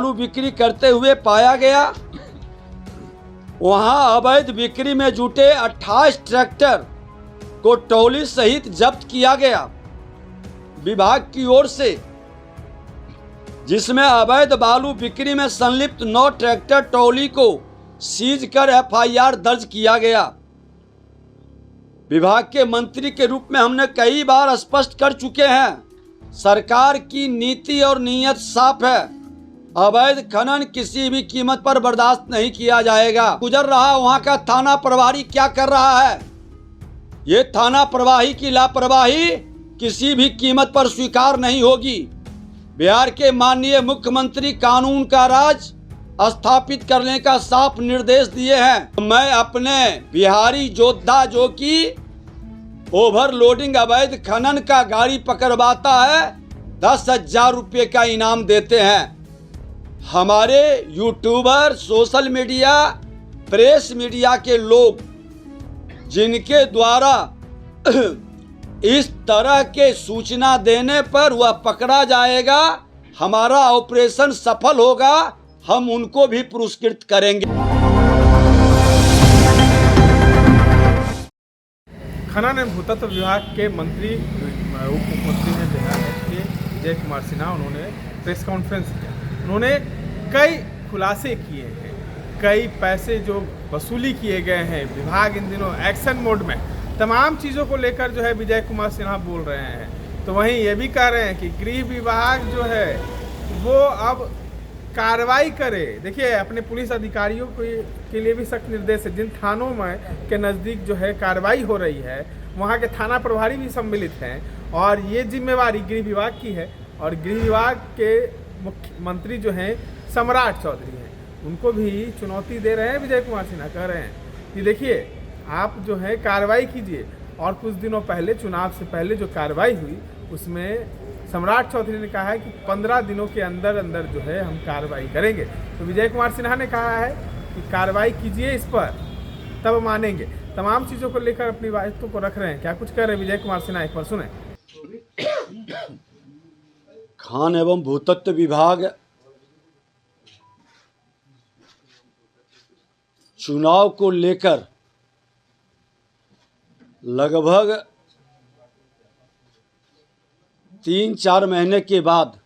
बालू बिक्री करते हुए पाया गया। वहां अवैध बिक्री में जुटे 28 ट्रैक्टर को टोली सहित जब्त किया गया विभाग की ओर से, जिसमें अवैध बालू बिक्री में संलिप्त 9 ट्रैक्टर टोली को सीज कर एफआईआर दर्ज किया गया। विभाग के मंत्री के रूप में हमने कई बार स्पष्ट कर चुके हैं, सरकार की नीति और नीयत साफ है। अवैध खनन किसी भी कीमत पर बर्दाश्त नहीं किया जाएगा। गुजर रहा वहां का थाना प्रभारी क्या कर रहा है? ये थाना प्रभारी की लापरवाही किसी भी कीमत पर स्वीकार नहीं होगी। बिहार के माननीय मुख्यमंत्री कानून का राज स्थापित करने का साफ निर्देश दिए हैं। मैं अपने बिहारी योद्धा जो कि ओवरलोडिंग अवैध खनन का गाड़ी पकड़वाता है 10,000 रुपये का इनाम देते हैं। हमारे YouTuber, social media, press media के लोग जिनके द्वारा इस तरह के सूचना देने पर वह पकड़ा जाएगा, हमारा ऑपरेशन सफल होगा, हम उनको भी पुरस्कृत करेंगे। खनन एवं भूतत्व विभाग के मंत्री उप मुख्यमंत्री ने बिहार के विजय कुमार सिन्हा, उन्होंने प्रेस कॉन्फ्रेंस किया। उन्होंने कई खुलासे किए हैं, कई पैसे जो वसूली किए गए हैं, विभाग इन दिनों एक्शन मोड में, तमाम चीज़ों को लेकर जो है विजय कुमार सिन्हा बोल रहे हैं। तो वहीं ये भी कह रहे हैं कि गृह विभाग जो है वो अब कार्रवाई करे। देखिए, अपने पुलिस अधिकारियों के लिए भी सख्त निर्देश है। जिन थानों में के नज़दीक जो है कार्रवाई हो रही है, वहाँ के थाना प्रभारी भी सम्मिलित हैं और ये जिम्मेवारी गृह विभाग की है। और गृह विभाग के मुख्यमंत्री जो हैं सम्राट चौधरी हैं, उनको भी चुनौती दे रहे हैं। विजय कुमार सिन्हा कह रहे हैं कि देखिए, आप जो है कार्रवाई कीजिए। और कुछ दिनों पहले, चुनाव से पहले जो कार्रवाई हुई, उसमें सम्राट चौधरी ने कहा है कि 15 दिनों के अंदर अंदर जो है हम कार्रवाई करेंगे। तो विजय कुमार सिन्हा ने कहा है कि कार्रवाई कीजिए इस पर, तब मानेंगे। तमाम चीज़ों को लेकर अपनी बातों को रख रहे हैं। क्या कुछ कह रहे हैं विजय कुमार सिन्हा, एक बार सुने। खान एवं भूतत्व विभाग चुनाव को लेकर लगभग 3-4 महीने के बाद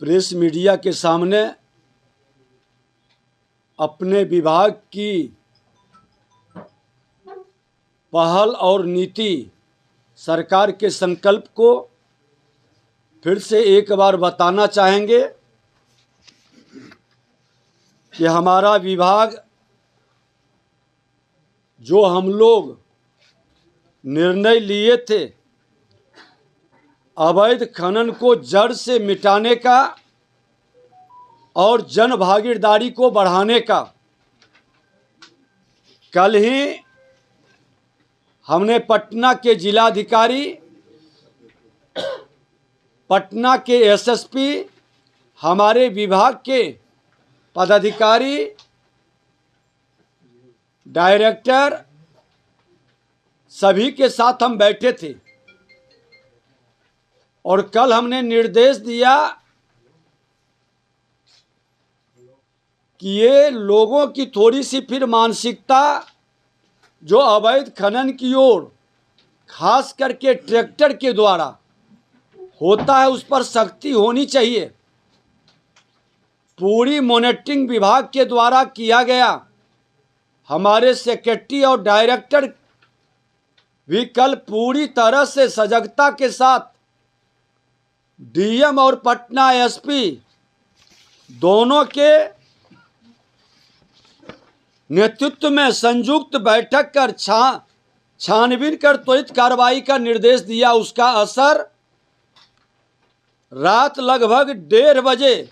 प्रेस मीडिया के सामने अपने विभाग की पहल और नीति, सरकार के संकल्प को फिर से एक बार बताना चाहेंगे कि हमारा विभाग, जो हम लोग निर्णय लिए थे अवैध खनन को जड़ से मिटाने का और जन भागीदारी को बढ़ाने का, कल ही हमने पटना के जिलाधिकारी, पटना के एसएसपी, हमारे विभाग के पदाधिकारी, डायरेक्टर, सभी के साथ हम बैठे थे और कल हमने निर्देश दिया कि ये लोगों की थोड़ी सी फिर मानसिकता जो अवैध खनन की ओर खास करके ट्रैक्टर के द्वारा होता है, उस पर सख्ती होनी चाहिए। पूरी मॉनिटरिंग विभाग के द्वारा किया गया। हमारे सेक्रेटरी और डायरेक्टर भी कल पूरी तरह से सजगता के साथ डीएम और पटना एसपी दोनों के नेतृत्व में संयुक्त बैठक कर छानबीन कर त्वरित कार्रवाई का निर्देश दिया। उसका असर रात लगभग 1:30 बजे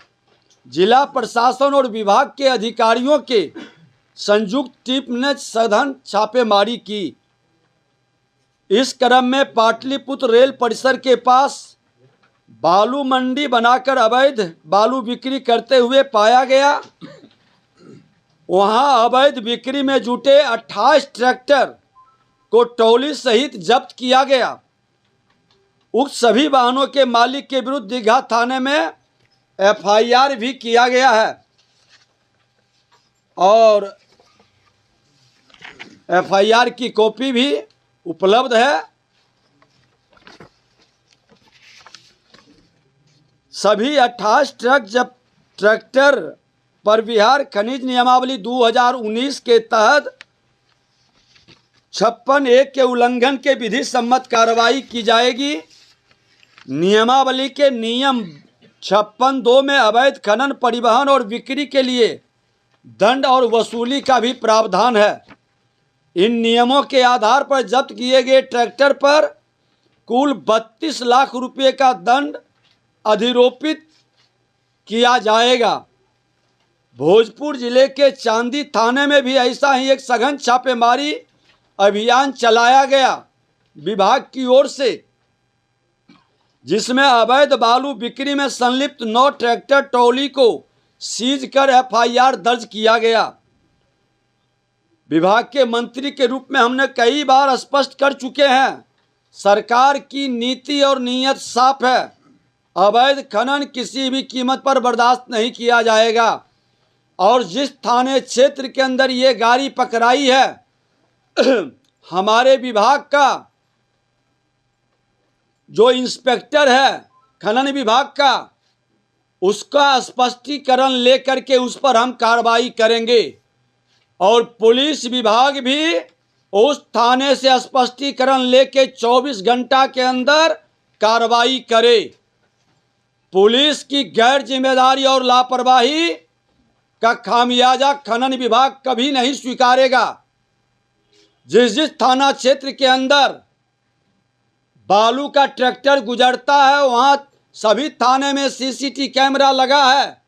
जिला प्रशासन और विभाग के अधिकारियों के संयुक्त टीम ने सघन छापेमारी की। इस क्रम में पाटलिपुत्र रेल परिसर के पास बालू मंडी बनाकर अवैध बालू बिक्री करते हुए पाया गया। वहां अवैध बिक्री में जुटे 28 ट्रैक्टर को टोली सहित जब्त किया गया। उक्त सभी वाहनों के मालिक के विरुद्ध दीघा थाने में एफआईआर भी किया गया है और एफआईआर की कॉपी भी उपलब्ध है। सभी 28 ट्रैक्टर पर बिहार खनिज नियमावली 2019 के तहत 56(1) के उल्लंघन के विधि सम्मत कार्रवाई की जाएगी। नियमावली के नियम 56(2) में अवैध खनन, परिवहन और बिक्री के लिए दंड और वसूली का भी प्रावधान है। इन नियमों के आधार पर जब्त किए गए ट्रैक्टर पर कुल 32 लाख रुपए का दंड अधिरोपित किया जाएगा। भोजपुर जिले के चांदी थाने में भी ऐसा ही एक सघन छापेमारी अभियान चलाया गया विभाग की ओर से, जिसमें अवैध बालू बिक्री में संलिप्त 9 ट्रैक्टर ट्रॉली को सीज कर एफआईआर दर्ज किया गया। विभाग के मंत्री के रूप में हमने कई बार स्पष्ट कर चुके हैं, सरकार की नीति और नीयत साफ है। अवैध खनन किसी भी कीमत पर बर्दाश्त नहीं किया जाएगा और जिस थाने क्षेत्र के अंदर ये गाड़ी पकड़ाई है, हमारे विभाग का जो इंस्पेक्टर है खनन विभाग का, उसका स्पष्टीकरण लेकर के उस पर हम कार्रवाई करेंगे और पुलिस विभाग भी उस थाने से स्पष्टीकरण लेके 24 घंटा के अंदर कार्रवाई करे। पुलिस की गैर जिम्मेदारी और लापरवाही का खामियाजा खनन विभाग कभी नहीं स्वीकारेगा। जिस थाना क्षेत्र के अंदर बालू का ट्रैक्टर गुजरता है, वहां सभी थाने में सीसीटीवी कैमरा लगा है।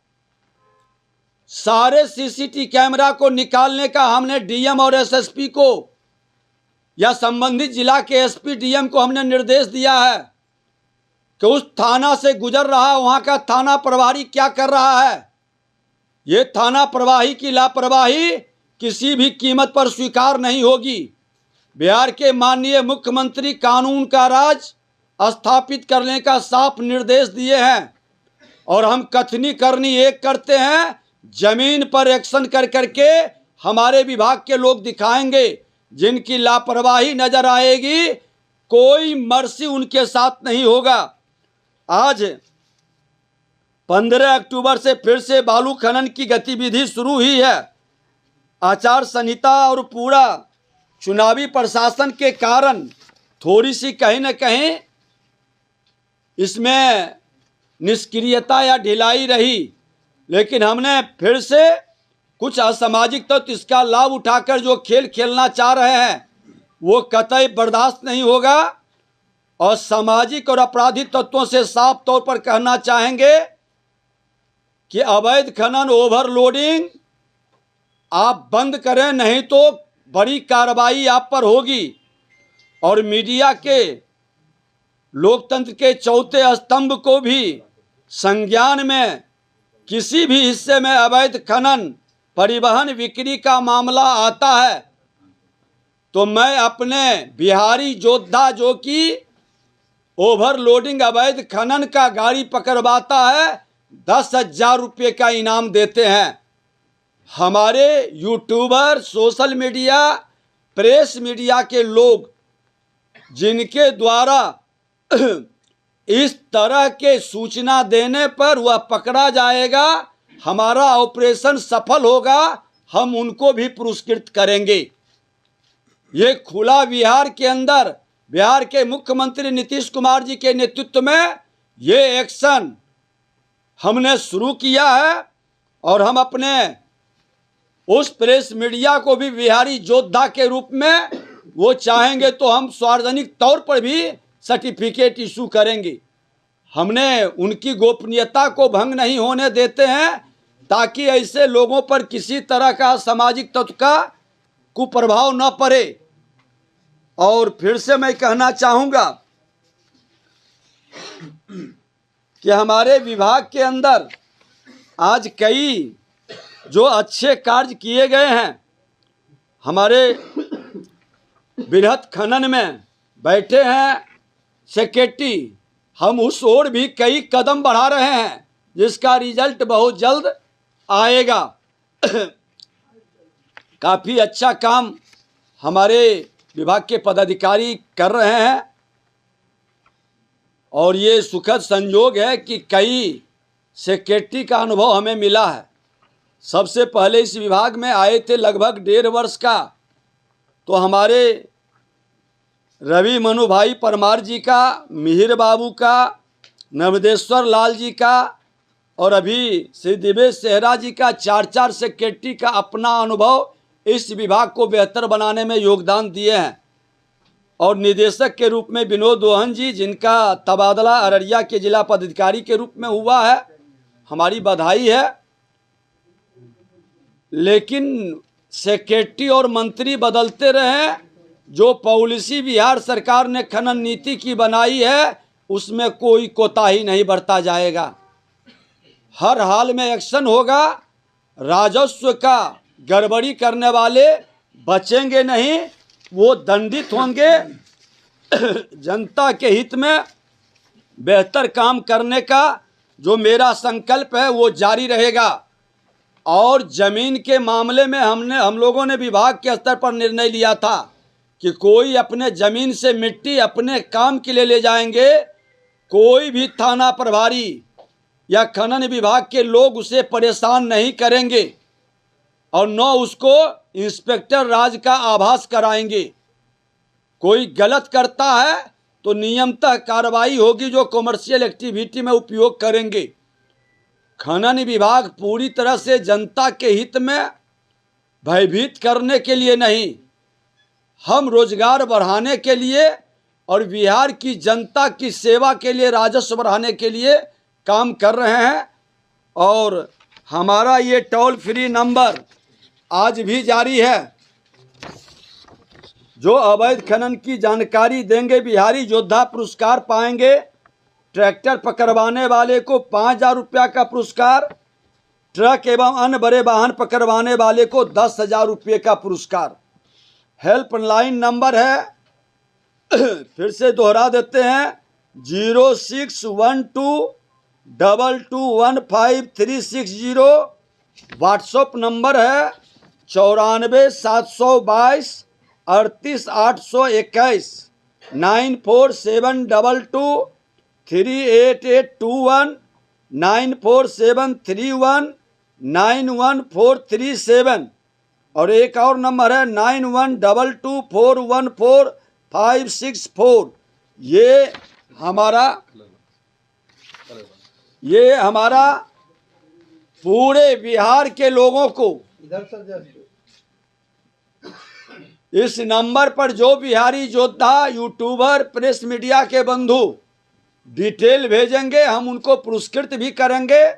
सारे सीसीटीवी कैमरा को निकालने का हमने डीएम और एसएसपी को या संबंधित जिला के एसपी डीएम को हमने निर्देश दिया है कि उस थाना से गुजर रहा वहां का थाना प्रभारी क्या कर रहा है। ये थाना प्रभारी की लापरवाही किसी भी कीमत पर स्वीकार नहीं होगी। बिहार के माननीय मुख्यमंत्री कानून का राज स्थापित करने का साफ निर्देश दिए हैं और हम कथनी करनी एक करते हैं, जमीन पर एक्शन कर करके हमारे विभाग के लोग दिखाएंगे। जिनकी लापरवाही नजर आएगी, कोई मर्सी उनके साथ नहीं होगा। आज 15 अक्टूबर से फिर से बालू खनन की गतिविधि शुरू हुई है। आचार संहिता और पूरा चुनावी प्रशासन के कारण थोड़ी सी कहीं न कहीं इसमें निष्क्रियता या ढिलाई रही, लेकिन हमने फिर से कुछ असामाजिक तत्व इसका लाभ उठाकर जो खेल खेलना चाह रहे हैं वो कतई बर्दाश्त नहीं होगा और सामाजिक और आपराधिक तत्वों से साफ तौर पर कहना चाहेंगे कि अवैध खनन, ओवरलोडिंग आप बंद करें, नहीं तो बड़ी कार्रवाई आप पर होगी। और मीडिया के लोकतंत्र के चौथे स्तंभ को भी संज्ञान में किसी भी हिस्से में अवैध खनन, परिवहन, बिक्री का मामला आता है तो मैं अपने बिहारी योद्धा जो कि ओवरलोडिंग अवैध खनन का गाड़ी पकड़वाता है 10,000 रुपये का इनाम देते हैं। हमारे YouTuber, social media, press media के लोग जिनके द्वारा इस तरह के सूचना देने पर वह पकड़ा जाएगा, हमारा ऑपरेशन सफल होगा, हम उनको भी पुरस्कृत करेंगे। ये खुला बिहार के अंदर बिहार के मुख्यमंत्री नीतीश कुमार जी के नेतृत्व में ये एक्शन हमने शुरू किया है और हम अपने उस प्रेस मीडिया को भी बिहारी योद्धा के रूप में वो चाहेंगे तो हम सार्वजनिक तौर पर भी सर्टिफिकेट इशू करेंगे। हमने उनकी गोपनीयता को भंग नहीं होने देते हैं ताकि ऐसे लोगों पर किसी तरह का सामाजिक तत्व का कुप्रभाव न पड़े। और फिर से मैं कहना चाहूँगा कि हमारे विभाग के अंदर आज कई जो अच्छे कार्य किए गए हैं। हमारे बृहत खनन में बैठे हैं सेक्रेटरी, हम उस ओर भी कई कदम बढ़ा रहे हैं। जिसका रिजल्ट बहुत जल्द आएगा। काफ़ी अच्छा काम हमारे विभाग के पदाधिकारी कर रहे हैं और ये सुखद संयोग है कि कई सेक्रेटरी का अनुभव हमें मिला है। सबसे पहले इस विभाग में आए थे लगभग 1.5 वर्ष का तो हमारे रवि मनु भाई परमार जी का, मिहिर बाबू का, नवदेश्वर लाल जी का और अभी श्री दिवेश सेहरा जी का 4-4 सेक्रेटरी का अपना अनुभव इस विभाग को बेहतर बनाने में योगदान दिए हैं। और निदेशक के रूप में विनोद दोहन जी, जिनका तबादला अररिया के जिला पदाधिकारी के रूप में हुआ है, हमारी बधाई है। लेकिन सेक्रेटरी और मंत्री बदलते रहे, जो पॉलिसी बिहार सरकार ने खनन नीति की बनाई है उसमें कोई कोताही नहीं बरता जाएगा। हर हाल में एक्शन होगा। राजस्व का गड़बड़ी करने वाले बचेंगे नहीं, वो दंडित होंगे। जनता के हित में बेहतर काम करने का जो मेरा संकल्प है वो जारी रहेगा। और ज़मीन के मामले में हम लोगों ने विभाग के स्तर पर निर्णय लिया था कि कोई अपने ज़मीन से मिट्टी अपने काम के लिए ले जाएंगे, कोई भी थाना प्रभारी या खनन विभाग के लोग उसे परेशान नहीं करेंगे और न उसको इंस्पेक्टर राज का आभास कराएंगे। कोई गलत करता है तो नियमतः कार्रवाई होगी जो कॉमर्शियल एक्टिविटी में उपयोग करेंगे। खनन विभाग पूरी तरह से जनता के हित में भयभीत करने के लिए नहीं, हम रोजगार बढ़ाने के लिए और बिहार की जनता की सेवा के लिए, राजस्व बढ़ाने के लिए काम कर रहे हैं। और हमारा ये टोल फ्री नंबर आज भी जारी है। जो अवैध खनन की जानकारी देंगे बिहारी योद्धा पुरस्कार पाएंगे। ट्रैक्टर पकड़वाने वाले को 5,000 रुपया का पुरस्कार, ट्रक एवं अन्य बड़े वाहन पकड़वाने वाले को 10,000 रुपये का पुरस्कार। हेल्पलाइन नंबर है, फिर से दोहरा देते हैं, 0612221530। व्हाट्सएप नंबर है 94 722 38 821, 94 722 38821, 9473191437। और एक और नंबर है 9122414564। ये हमारा पूरे बिहार के लोगों को इस नंबर पर जो बिहारी योद्धा, यूट्यूबर, प्रेस मीडिया के बंधु डिटेल भेजेंगे, हम उनको पुरस्कृत भी करेंगे,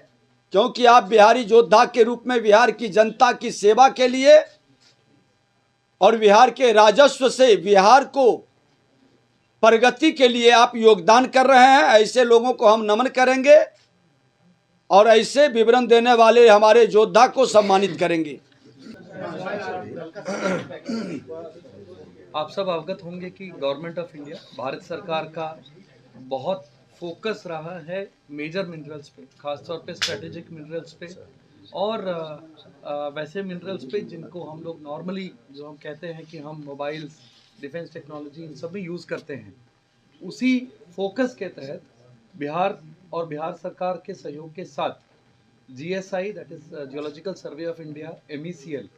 क्योंकि आप बिहारी योद्धा के रूप में बिहार की जनता की सेवा के लिए और बिहार के राजस्व से बिहार को प्रगति के लिए आप योगदान कर रहे हैं। ऐसे लोगों को हम नमन करेंगे और ऐसे विवरण देने वाले हमारे योद्धा को सम्मानित करेंगे। आप सब अवगत होंगे कि गवर्नमेंट ऑफ इंडिया, भारत सरकार का बहुत फोकस रहा है मेजर मिनरल्स पे, खासतौर पे स्ट्रेटेजिक मिनरल्स पे और वैसे मिनरल्स पे जिनको हम लोग नॉर्मली, जो हम कहते हैं कि हम मोबाइल्स, डिफेंस टेक्नोलॉजी, इन सब में यूज़ करते हैं। उसी फोकस के तहत बिहार और बिहार सरकार के सहयोग के साथ GSI, that is geological survey of India, MECL,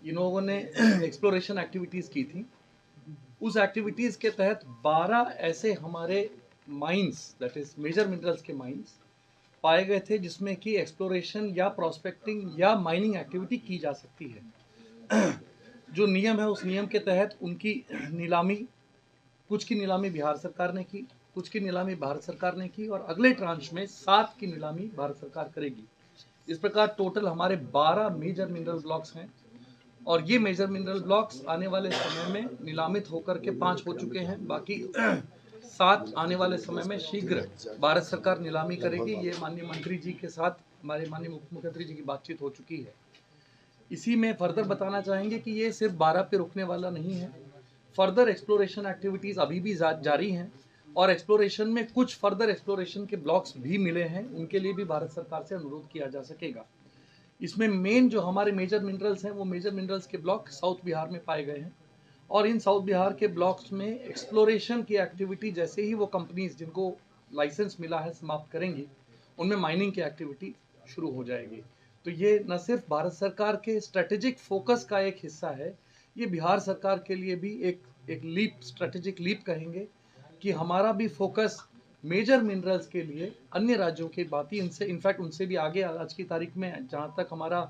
इन लोगों ने एक्सप्लोरेशन एक्टिविटीज़ की थी। उस एक्टिविटीज़ के तहत 12 ऐसे हमारे mines, that is major minerals के माइंस पाए गए थे जिसमें कि एक्सप्लोरेशन या प्रॉस्पेक्टिंग या माइनिंग एक्टिविटी की जा सकती है। जो नियम है उस नियम के तहत उनकी नीलामी, कुछ की नीलामी बिहार सरकार ने की, कुछ की नीलामी भारत सरकार ने की और अगले ट्रांच में 7 की नीलामी भारत सरकार करेगी। इस प्रकार टोटल हमारे 12 मेजर मिनरल ब्लॉक्स हैं और ये मेजर मिनरल ब्लॉक्स आने वाले समय में नीलामित होकर के 5 हो चुके हैं। बाकी 7 आने वाले समय में शीघ्र भारत सरकार नीलामी करेगी। ये माननीय मंत्री जी के साथ हमारे माननीय मुख्यमंत्री जी की बातचीत हो चुकी है। इसी में फर्दर बताना चाहेंगे कि ये सिर्फ 12 पे रुकने वाला नहीं है। फर्दर एक्सप्लोरेशन एक्टिविटीज़ अभी भी जारी हैं और एक्सप्लोरेशन में कुछ फर्दर एक्सप्लोरेशन के ब्लॉक्स भी मिले हैं, उनके लिए भी भारत सरकार से अनुरोध किया जा सकेगा। इसमें मेन जो हमारे मेजर मिनरल्स हैं वो मेजर मिनरल्स के ब्लॉक साउथ बिहार में पाए गए हैं, और इन साउथ बिहार के ब्लॉक्स में एक्सप्लोरेशन की एक्टिविटी जैसे ही वो कंपनीज जिनको लाइसेंस मिला है समाप्त करेंगी, उनमें माइनिंग की एक्टिविटी शुरू हो जाएगी। तो ये न सिर्फ भारत सरकार के स्ट्रेटेजिक फोकस का एक हिस्सा है, ये बिहार सरकार के लिए भी एक लीप, स्ट्रेटेजिक लीप कहेंगे कि हमारा भी फोकस मेजर मिनरल्स के लिए अन्य राज्यों की बात ही इनसे, इनफैक्ट उनसे भी आगे आज की तारीख में जहाँ तक हमारा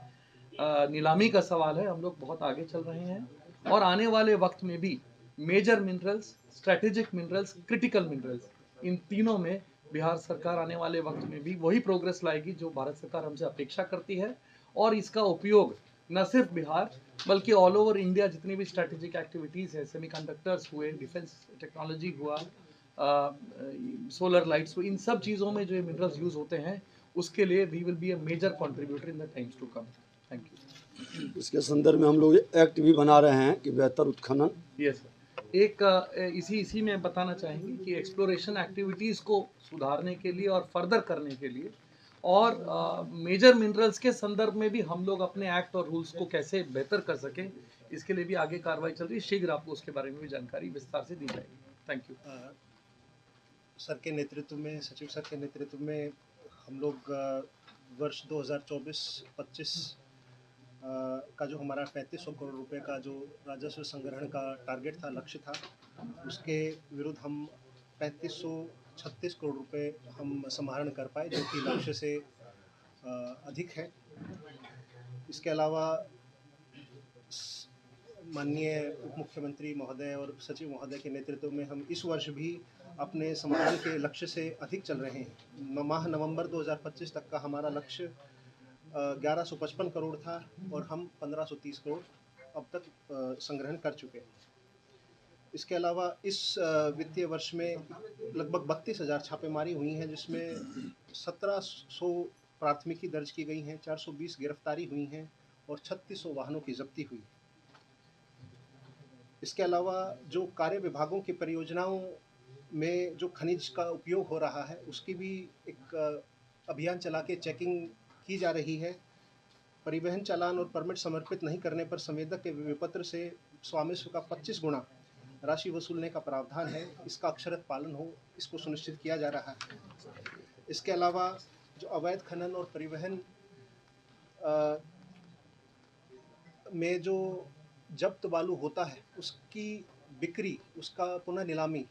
नीलामी का सवाल है, हम लोग बहुत आगे चल रहे हैं। और आने वाले वक्त में भी major minerals, strategic minerals, critical minerals, इन तीनों में बिहार सरकार आने वाले वक्त में भी वही प्रोग्रेस लाएगी जो भारत सरकार हमसे अपेक्षा करती है। और इसका उपयोग न सिर्फ बिहार बल्कि ऑल ओवर इंडिया जितनी भी स्ट्रेटेजिक एक्टिविटीज़ है, सेमीकंडक्टर्स हुए, डिफेंस टेक्नोलॉजी हुआ, सोलर लाइट्स हुई, इन सब चीज़ों में जो मिनरल्स यूज़ होते हैं उसके लिए we will be a major contributor in the times to come. Thank you. इसके संदर्भ में हम लोग एक्ट भी बना रहे हैं कि बेहतर उत्खनन। यस सर, एक इसी में बताना चाहेंगे कि एक्सप्लोरेशन एक्टिविटीज़ को सुधारने के लिए और फर्दर करने के लिए और मेजर मिनरल्स के संदर्भ में भी हम लोग अपने एक्ट और रूल्स को कैसे बेहतर कर सकें, इसके लिए भी आगे कार्रवाई चल रही है। शीघ्र आपको उसके बारे में भी जानकारी विस्तार से दी जाएगी। Thank you. सर के नेतृत्व में, सचिव सर के नेतृत्व में हम लोग वर्ष 2024-25 का जो हमारा 3500 करोड़ रुपए का जो राजस्व संग्रहण का टारगेट था, लक्ष्य था, उसके विरुद्ध हम 3536 करोड़ रुपए हम समाहरण कर पाए, जो कि लक्ष्य से अधिक है। इसके अलावा माननीय उप मुख्यमंत्री महोदय और सचिव महोदय के नेतृत्व में हम इस वर्ष भी अपने समाहरण के लक्ष्य से अधिक चल रहे हैं। माह नवंबर 2025 तक का हमारा लक्ष्य 1155 करोड़ था और हम 1530 करोड़ अब तक संग्रहण कर चुके हैं। इसके अलावा इस वित्तीय वर्ष में लगभग 32,000 छापेमारी हुई हैं, जिसमें 1700 प्राथमिकी दर्ज की गई हैं, 420 गिरफ्तारी हुई हैं और 3600 वाहनों की जब्ती हुई। इसके अलावा जो कार्य विभागों की परियोजनाओं में जो खनिज का उपयोग हो रहा है, उसकी भी एक अभियान चला के चेकिंग की जा रही है। परिवहन चालान और परमिट समर्पित नहीं करने पर संवेदक के विपत्र से स्वामित्व का 25 गुना राशि वसूलने का प्रावधान है। इसका अक्षरशः पालन हो, इसको सुनिश्चित किया जा रहा है। इसके अलावा जो अवैध खनन और परिवहन में जो जब्त बालू होता है, उसकी बिक्री, उसका पुनः नीलामी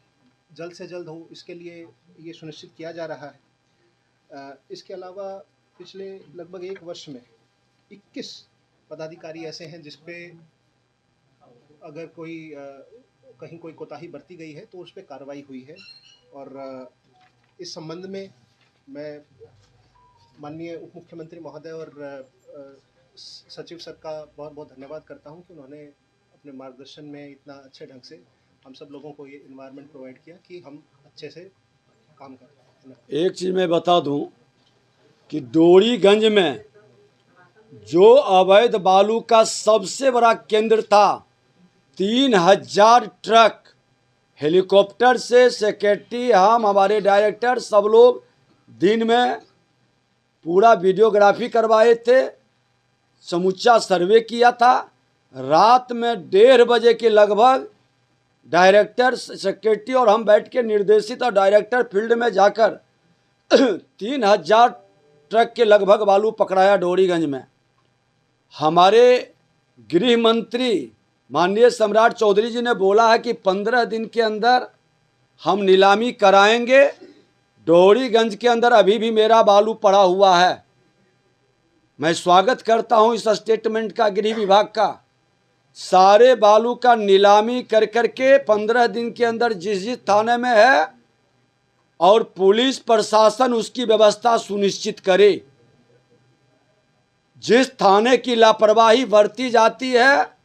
जल्द से जल्द हो, इसके लिए ये सुनिश्चित किया जा रहा है। इसके अलावा पिछले लगभग 1 वर्ष में 21 पदाधिकारी ऐसे हैं जिस पे अगर कोई कहीं कोई कोताही बरती गई है तो उस पर कार्रवाई हुई है। और इस संबंध में मैं माननीय उप मुख्यमंत्री महोदय और सचिव सर का बहुत बहुत धन्यवाद करता हूं कि उन्होंने अपने मार्गदर्शन में इतना अच्छे ढंग से हम सब लोगों को ये इन्वायरमेंट प्रोवाइड किया कि हम अच्छे से काम कर पाएं। एक चीज़ मैं बता दूं कि डोरीगंज में जो अवैध बालू का सबसे बड़ा केंद्र था, 3000 ट्रक हेलीकॉप्टर से सेक्रेटरी, हम, हमारे डायरेक्टर, सब लोग दिन में पूरा वीडियोग्राफी करवाए थे, समूचा सर्वे किया था। रात में 1:30 बजे के लगभग डायरेक्टर, सेक्रेटरी और हम बैठ के निर्देशित और डायरेक्टर फील्ड में जाकर 3000 ट्रक के लगभग बालू पकड़ाया डोरीगंज में। हमारे गृह मंत्री माननीय सम्राट चौधरी जी ने बोला है कि 15 दिन के अंदर हम नीलामी कराएंगे। डोरीगंज के अंदर अभी भी मेरा बालू पड़ा हुआ है। मैं स्वागत करता हूं इस स्टेटमेंट का गृह विभाग का। सारे बालू का नीलामी कर करके 15 दिन के अंदर जिस थाने में है और पुलिस प्रशासन उसकी व्यवस्था सुनिश्चित करे। जिस थाने की लापरवाही बरती जाती है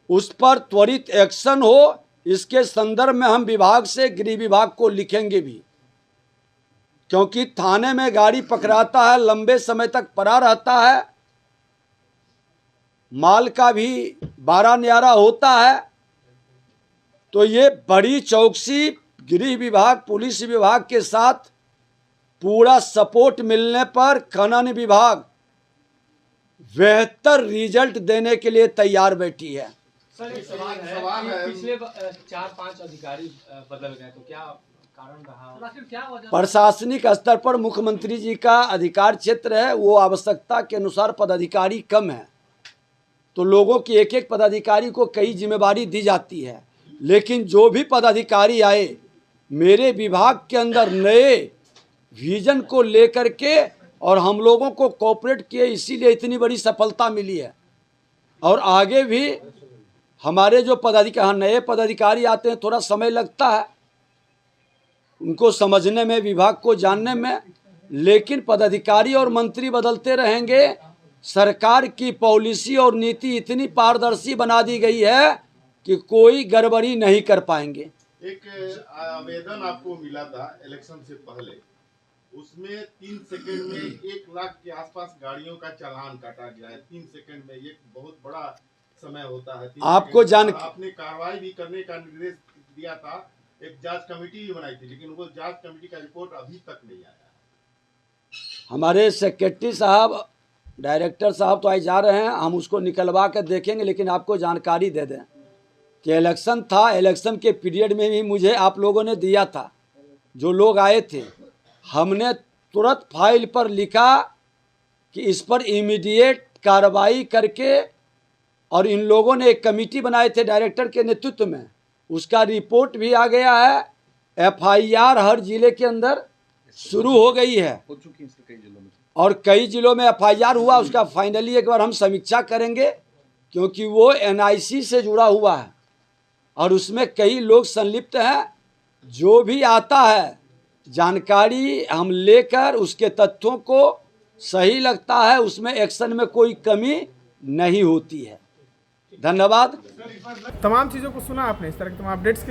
उस पर त्वरित एक्शन हो, इसके संदर्भ में हम विभाग से गृह विभाग को लिखेंगे भी, क्योंकि थाने में गाड़ी पकड़ाता है, लंबे समय तक पड़ा रहता है, माल का भी बारा न्यारा होता है। तो ये बड़ी चौकसी गृह विभाग, पुलिस विभाग के साथ पूरा सपोर्ट मिलने पर खनन विभाग बेहतर रिजल्ट देने के लिए तैयार बैठी है। सर एक सवाल है कि पिछले 4-5 अधिकारी बदल गए, तो क्या कारण रहा, आखिर क्या वजह? प्रशासनिक स्तर पर मुख्यमंत्री जी का अधिकार क्षेत्र है, वो आवश्यकता के अनुसार पदाधिकारी कम है, तो लोगों की एक एक पदाधिकारी को कई जिम्मेवारी दी जाती है। लेकिन जो भी पदाधिकारी आए मेरे विभाग के अंदर नए विजन को लेकर के और हम लोगों को कोऑपरेट किए, इसीलिए इतनी बड़ी सफलता मिली है। और आगे भी हमारे जो पदाधिकारी, नए पदाधिकारी आते हैं, थोड़ा समय लगता है उनको समझने में, विभाग को जानने में, लेकिन पदाधिकारी और मंत्री बदलते रहेंगे। सरकार की पॉलिसी और नीति इतनी पारदर्शी बना दी गई है कि कोई गड़बड़ी नहीं कर पाएंगे। एक आवेदन आपको मिला था इलेक्शन से पहले, उसमें 3 सेकंड में 1 लाख के आसपास गाड़ियों का चालान काटा गया है। 3 सेकंड में ये बहुत बड़ा समय होता है। आपको आपने कार्रवाई भी करने का निर्देश दिया था, एक जांच कमेटी भी बनाई थी, लेकिन वो जांच कमेटी का रिपोर्ट अभी तक नहीं आया। हमारे सेक्रेटरी साहब, डायरेक्टर साहब तो आज जा रहे हैं, हम उसको निकलवा कर देखेंगे। लेकिन आपको जानकारी दे दें कि इलेक्शन था, इलेक्शन के पीरियड में भी मुझे आप लोगों ने दिया था, जो लोग आए थे, हमने तुरंत फाइल पर लिखा कि इस पर इमीडिएट कार्रवाई करके, और इन लोगों ने एक कमेटी बनाए थे डायरेक्टर के नेतृत्व में, उसका रिपोर्ट भी आ गया है। FIR हर जिले के अंदर शुरू हो गई है, हो चुकी है कई जिलों में, और कई जिलों में FIR हुआ। उसका फाइनली एक बार हम समीक्षा करेंगे, क्योंकि वो NIC से जुड़ा हुआ है और उसमें कई लोग संलिप्त हैं। जो भी आता है जानकारी हम लेकर उसके तथ्यों को सही लगता है, उसमें एक्शन में कोई कमी नहीं होती है। धन्यवाद। तमाम चीज़ों को सुना आपने, इस तरह के तमाम अपडेट्स के